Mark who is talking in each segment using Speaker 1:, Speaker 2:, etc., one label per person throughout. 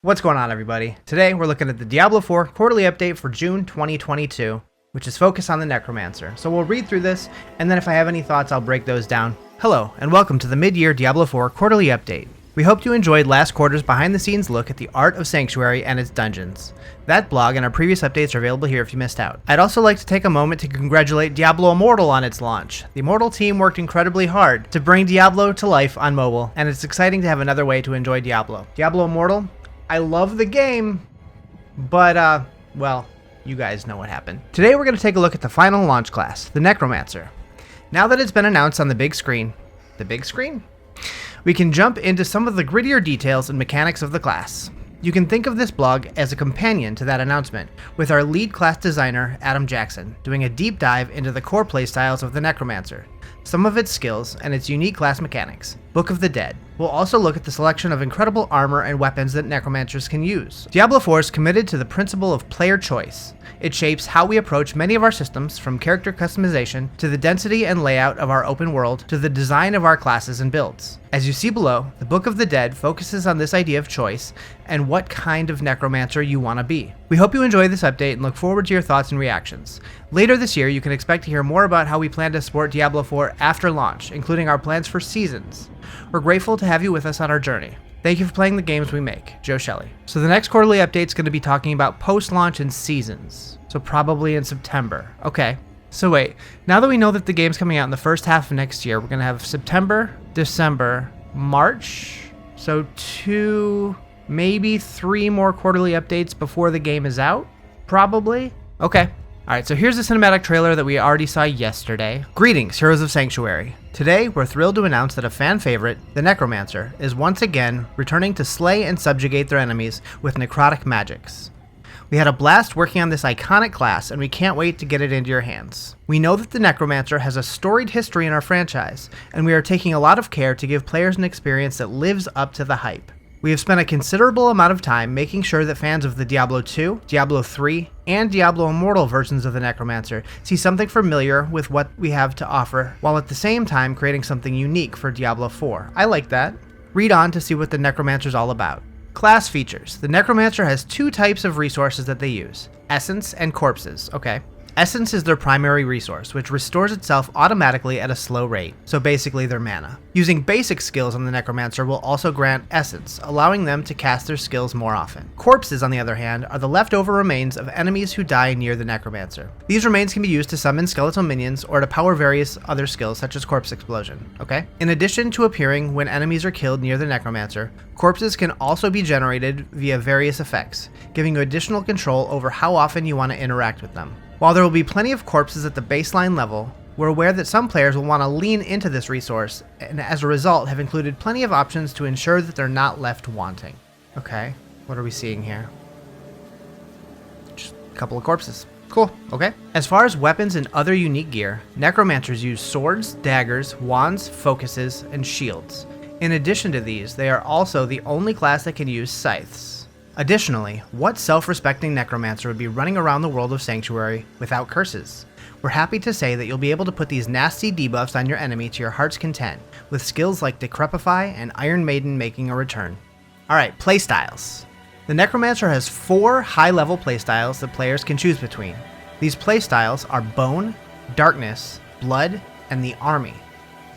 Speaker 1: What's going on, everybody? Today we're looking at the Diablo IV quarterly update for June 2022, which is focused on the Necromancer. So we'll read through this, and then if I have any thoughts, I'll break those down. Hello, and welcome to the mid-year Diablo IV quarterly update. We hope you enjoyed last quarter's behind-the-scenes look at the art of Sanctuary and its dungeons. That blog and our previous updates are available here if you missed out. I'd also like to take a moment to congratulate Diablo Immortal on its launch. The Immortal team worked incredibly hard to bring Diablo to life on mobile, and it's exciting to have another way to enjoy Diablo. Diablo Immortal, I love the game, but, well, you guys know what happened. Today we're going to take a look at the final launch class, the Necromancer. Now that it's been announced on the big screen, we can jump into some of the grittier details and mechanics of the class. You can think of this blog as a companion to that announcement, with our lead class designer, Adam Jackson, doing a deep dive into the core playstyles of the Necromancer, some of its skills, and its unique class mechanics. Book of the Dead. We'll also look at the selection of incredible armor and weapons that Necromancers can use. Diablo IV is committed to the principle of player choice. It shapes how we approach many of our systems, from character customization to the density and layout of our open world to the design of our classes and builds. As you see below, the Book of the Dead focuses on this idea of choice and what kind of Necromancer you want to be. We hope you enjoy this update and look forward to your thoughts and reactions. Later this year, you can expect to hear more about how we plan to support Diablo IV after launch, including our plans for seasons. We're grateful to have you with us on our journey. Thank you for playing the games we make. Joe Shelley. So the next quarterly update is going to be talking about post-launch and seasons. So probably in September. Okay. So wait, now that we know that the game's coming out in the first half of next year, we're going to have September, December, March. So 2, maybe 3 more quarterly updates before the game is out? Probably. Okay. Alright, so here's the cinematic trailer that we already saw yesterday. Greetings, Heroes of Sanctuary. Today, we're thrilled to announce that a fan favorite, the Necromancer, is once again returning to slay and subjugate their enemies with necrotic magics. We had a blast working on this iconic class, and we can't wait to get it into your hands. We know that the Necromancer has a storied history in our franchise, and we are taking a lot of care to give players an experience that lives up to the hype. We have spent a considerable amount of time making sure that fans of the Diablo II, Diablo III, and Diablo Immortal versions of the Necromancer see something familiar with what we have to offer, while at the same time creating something unique for Diablo IV. I like that. Read on to see what the Necromancer's all about. Class features. The Necromancer has 2 types of resources that they use: Essence and Corpses. Okay. Essence is their primary resource, which restores itself automatically at a slow rate, so basically their mana. Using basic skills on the Necromancer will also grant Essence, allowing them to cast their skills more often. Corpses, on the other hand, are the leftover remains of enemies who die near the Necromancer. These remains can be used to summon skeletal minions or to power various other skills such as Corpse Explosion, okay? In addition to appearing when enemies are killed near the Necromancer, corpses can also be generated via various effects, giving you additional control over how often you want to interact with them. While there will be plenty of corpses at the baseline level, we're aware that some players will want to lean into this resource, and as a result have included plenty of options to ensure that they're not left wanting. Okay, what are we seeing here? Just a couple of corpses. Cool, okay. As far as weapons and other unique gear, Necromancers use swords, daggers, wands, focuses, and shields. In addition to these, they are also the only class that can use scythes. Additionally, what self-respecting Necromancer would be running around the world of Sanctuary without curses? We're happy to say that you'll be able to put these nasty debuffs on your enemy to your heart's content, with skills like Decrepify and Iron Maiden making a return. Alright, playstyles. The Necromancer has 4 high-level playstyles that players can choose between. These playstyles are Bone, Darkness, Blood, and the Army.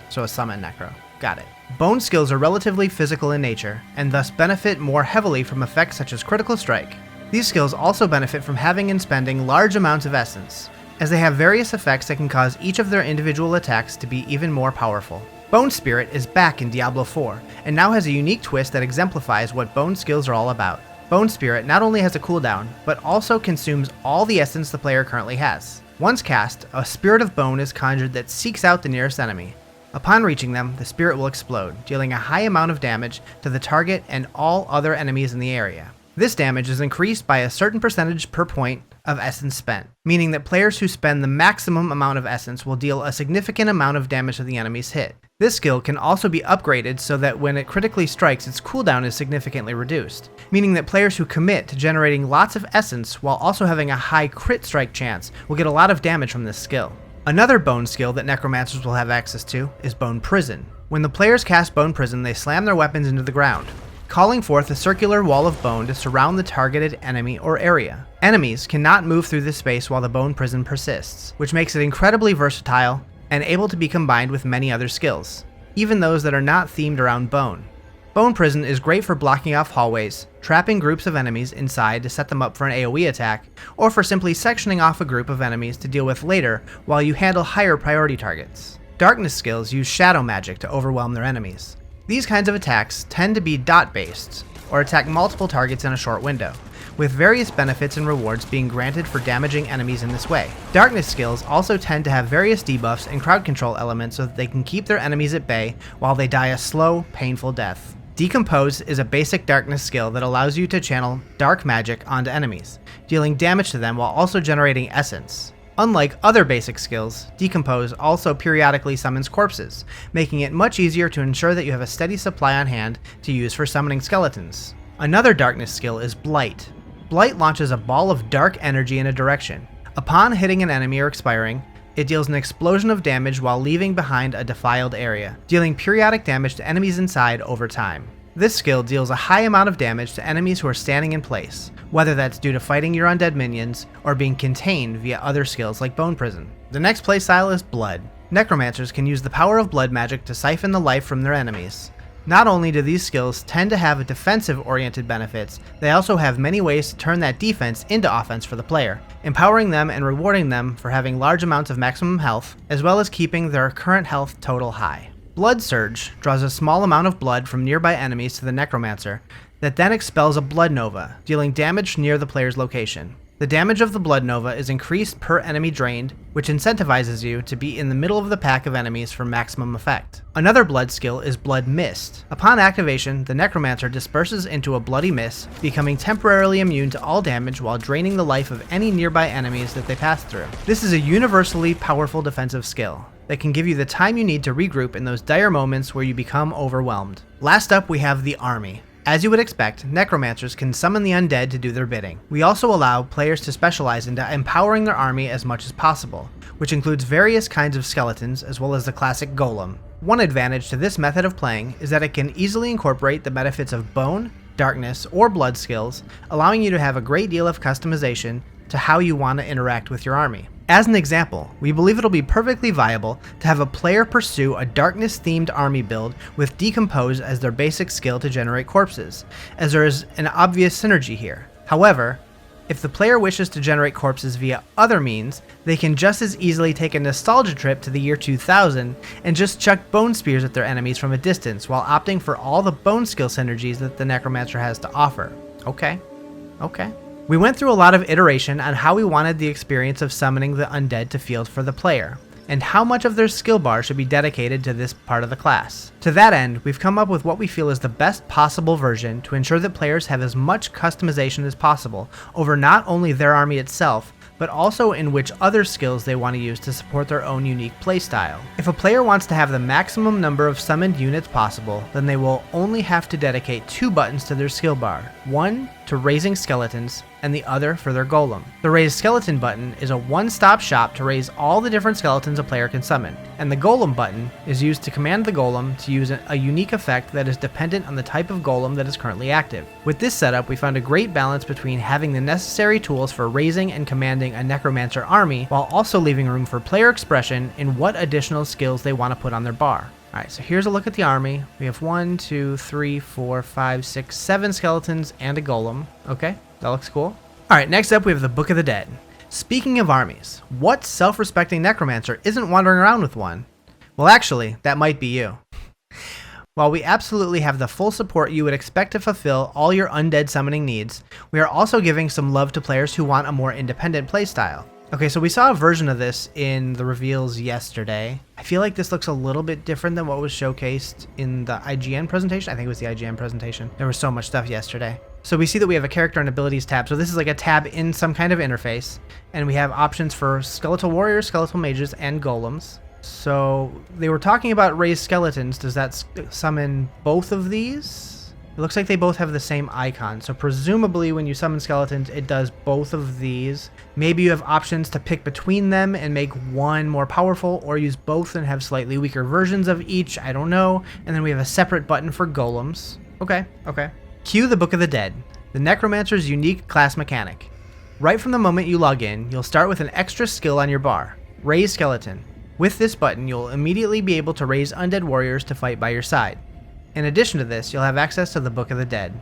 Speaker 1: So a summon Necro. Got it. Bone skills are relatively physical in nature, and thus benefit more heavily from effects such as Critical Strike. These skills also benefit from having and spending large amounts of essence, as they have various effects that can cause each of their individual attacks to be even more powerful. Bone Spirit is back in Diablo IV, and now has a unique twist that exemplifies what Bone skills are all about. Bone Spirit not only has a cooldown, but also consumes all the essence the player currently has. Once cast, a Spirit of Bone is conjured that seeks out the nearest enemy. Upon reaching them, the spirit will explode, dealing a high amount of damage to the target and all other enemies in the area. This damage is increased by a certain percentage per point of essence spent, meaning that players who spend the maximum amount of essence will deal a significant amount of damage to the enemy's hit. This skill can also be upgraded so that when it critically strikes, its cooldown is significantly reduced, meaning that players who commit to generating lots of essence while also having a high crit strike chance will get a lot of damage from this skill. Another Bone skill that Necromancers will have access to is Bone Prison. When the players cast Bone Prison, they slam their weapons into the ground. calling forth a circular wall of bone to surround the targeted enemy or area. Enemies cannot move through this space while the bone prison persists, which makes it incredibly versatile and able to be combined with many other skills, even those that are not themed around bone. Bone Prison is great for blocking off hallways, trapping groups of enemies inside to set them up for an AoE attack, or for simply sectioning off a group of enemies to deal with later while you handle higher priority targets. Darkness skills use shadow magic to overwhelm their enemies. These kinds of attacks tend to be dot-based, or attack multiple targets in a short window, with various benefits and rewards being granted for damaging enemies in this way. Darkness skills also tend to have various debuffs and crowd control elements so that they can keep their enemies at bay while they die a slow, painful death. Decompose is a basic darkness skill that allows you to channel dark magic onto enemies, dealing damage to them while also generating essence. Unlike other basic skills, Decompose also periodically summons corpses, making it much easier to ensure that you have a steady supply on hand to use for summoning skeletons. Another darkness skill is Blight. Blight launches a ball of dark energy in a direction. Upon hitting an enemy or expiring, it deals an explosion of damage while leaving behind a defiled area, dealing periodic damage to enemies inside over time. This skill deals a high amount of damage to enemies who are standing in place, whether that's due to fighting your undead minions or being contained via other skills like Bone Prison. The next playstyle is Blood. Necromancers can use the power of blood magic to siphon the life from their enemies. Not only do these skills tend to have defensive-oriented benefits, they also have many ways to turn that defense into offense for the player, empowering them and rewarding them for having large amounts of maximum health, as well as keeping their current health total high. Blood Surge draws a small amount of blood from nearby enemies to the Necromancer, that then expels a Blood Nova, dealing damage near the player's location. The damage of the Blood Nova is increased per enemy drained, which incentivizes you to be in the middle of the pack of enemies for maximum effect. Another blood skill is Blood Mist. Upon activation, the Necromancer disperses into a bloody mist, becoming temporarily immune to all damage while draining the life of any nearby enemies that they pass through. This is a universally powerful defensive skill that can give you the time you need to regroup in those dire moments where you become overwhelmed. Last up, we have the Army. As you would expect, Necromancers can summon the undead to do their bidding. We also allow players to specialize into empowering their army as much as possible, which includes various kinds of skeletons as well as the classic golem. One advantage to this method of playing is that it can easily incorporate the benefits of bone, darkness, or blood skills, allowing you to have a great deal of customization to how you want to interact with your army. As an example, we believe it'll be perfectly viable to have a player pursue a darkness-themed army build with Decompose as their basic skill to generate corpses, as there is an obvious synergy here. However, if the player wishes to generate corpses via other means, they can just as easily take a nostalgia trip to the year 2000 and just chuck bone spears at their enemies from a distance while opting for all the bone skill synergies that the Necromancer has to offer. Okay. We went through a lot of iteration on how we wanted the experience of summoning the undead to field for the player, and how much of their skill bar should be dedicated to this part of the class. To that end, we've come up with what we feel is the best possible version to ensure that players have as much customization as possible over not only their army itself, but also in which other skills they want to use to support their own unique playstyle. If a player wants to have the maximum number of summoned units possible, then they will only have to dedicate 2 buttons to their skill bar, one to raising skeletons, and the other for their golem. The Raise Skeleton button is a one-stop shop to raise all the different skeletons a player can summon, and the Golem button is used to command the golem to use a unique effect that is dependent on the type of golem that is currently active. With this setup, we found a great balance between having the necessary tools for raising and commanding a Necromancer army, while also leaving room for player expression in what additional skills they want to put on their bar. Alright, so here's a look at the army. We have 1, 2, 3, 4, 5, 6, 7 skeletons and a golem. Okay, that looks cool. Alright, next up we have the Book of the Dead. Speaking of armies, what self-respecting necromancer isn't wandering around with one? Well, actually, that might be you. While we absolutely have the full support you would expect to fulfill all your undead summoning needs, we are also giving some love to players who want a more independent playstyle. Okay, so we saw a version of this in the reveals yesterday. I feel like this looks a little bit different than what was showcased in the IGN presentation. I think it was the IGN presentation. There was so much stuff yesterday. So we see that we have a character and abilities tab. So this is like a tab in some kind of interface. And we have options for skeletal warriors, skeletal mages, and golems. So they were talking about raised skeletons. Does that summon both of these? It looks like they both have the same icon, so presumably when you summon skeletons, it does both of these. Maybe you have options to pick between them and make one more powerful, or use both and have slightly weaker versions of each, I don't know. And then we have a separate button for golems. Okay. Cue the Book of the Dead, the Necromancer's unique class mechanic. Right from the moment you log in, you'll start with an extra skill on your bar, Raise Skeleton. With this button, you'll immediately be able to raise undead warriors to fight by your side. In addition to this, you'll have access to the Book of the Dead.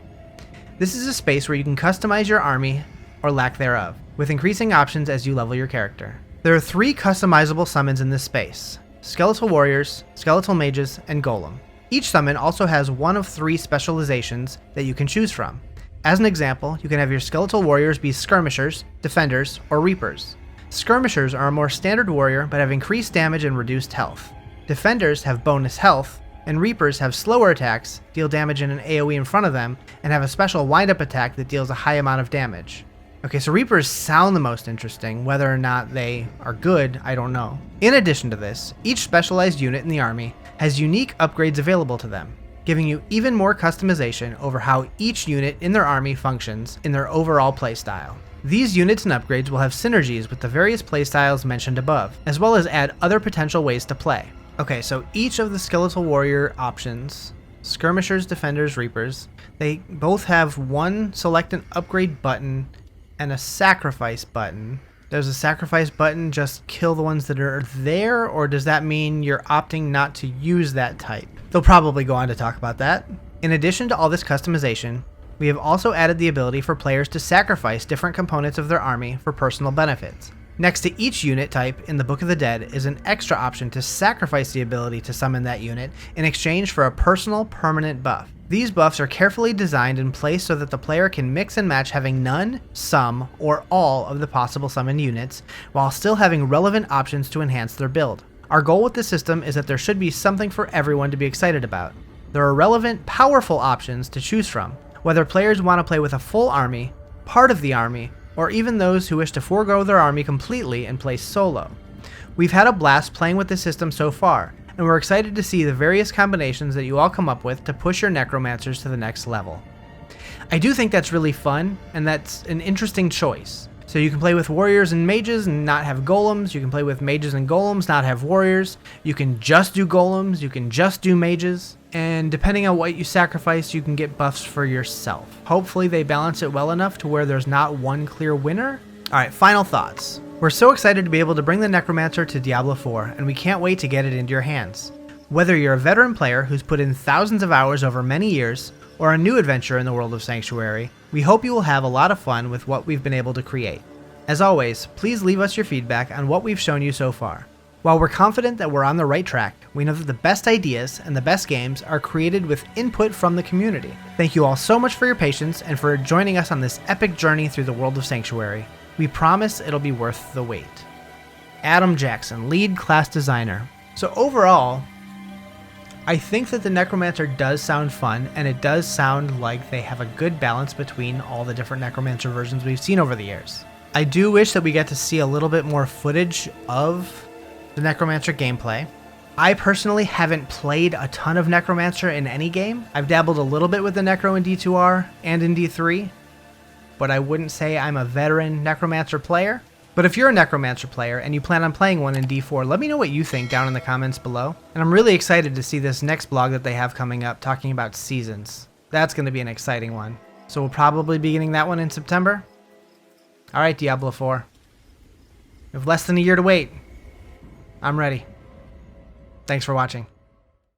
Speaker 1: This is a space where you can customize your army, or lack thereof, with increasing options as you level your character. There are 3 customizable summons in this space: Skeletal Warriors, Skeletal Mages, and Golem. Each summon also has one of 3 specializations that you can choose from. As an example, you can have your Skeletal Warriors be Skirmishers, Defenders, or Reapers. Skirmishers are a more standard warrior but have increased damage and reduced health. Defenders have bonus health, and Reapers have slower attacks, deal damage in an AoE in front of them, and have a special wind-up attack that deals a high amount of damage. Okay, so Reapers sound the most interesting. Whether or not they are good, I don't know. In addition to this, each specialized unit in the army has unique upgrades available to them, giving you even more customization over how each unit in their army functions in their overall playstyle. These units and upgrades will have synergies with the various playstyles mentioned above, as well as add other potential ways to play. Okay, so each of the Skeletal Warrior options, Skirmishers, Defenders, Reapers, they both have one select an upgrade button and a sacrifice button. Does a sacrifice button just kill the ones that are there, or does that mean you're opting not to use that type? They'll probably go on to talk about that. In addition to all this customization, we have also added the ability for players to sacrifice different components of their army for personal benefits. Next to each unit type in the Book of the Dead is an extra option to sacrifice the ability to summon that unit in exchange for a personal permanent buff. These buffs are carefully designed and placed so that the player can mix and match having none, some, or all of the possible summoned units, while still having relevant options to enhance their build. Our goal with the system is that there should be something for everyone to be excited about. There are relevant, powerful options to choose from, whether players want to play with a full army, part of the army, or even those who wish to forego their army completely and play solo. We've had a blast playing with the system so far, and we're excited to see the various combinations that you all come up with to push your necromancers to the next level. I do think that's really fun, and that's an interesting choice. So you can play with warriors and mages and not have golems, you can play with mages and golems, not have warriors, you can just do golems, you can just do mages, and depending on what you sacrifice, you can get buffs for yourself. Hopefully they balance it well enough to where there's not one clear winner. Alright, final thoughts. We're so excited to be able to bring the Necromancer to Diablo IV, and we can't wait to get it into your hands. Whether you're a veteran player who's put in thousands of hours over many years, or a new adventure in the world of Sanctuary, we hope you will have a lot of fun with what we've been able to create. As always, please leave us your feedback on what we've shown you so far. While we're confident that we're on the right track, we know that the best ideas and the best games are created with input from the community. Thank you all so much for your patience and for joining us on this epic journey through the world of Sanctuary. We promise it'll be worth the wait. Adam Jackson, lead class designer. So overall, I think that the Necromancer does sound fun, and it does sound like they have a good balance between all the different Necromancer versions we've seen over the years. I do wish that we get to see a little bit more footage of the Necromancer gameplay. I personally haven't played a ton of Necromancer in any game. I've dabbled a little bit with the Necro in D2R and in D3, but I wouldn't say I'm a veteran Necromancer player. But if you're a Necromancer player and you plan on playing one in D4, let me know what you think down in the comments below. And I'm really excited to see this next blog that they have coming up talking about seasons. That's going to be an exciting one. So we'll probably be getting that one in September. Alright, Diablo IV. We have less than a year to wait. I'm ready. Thanks for watching.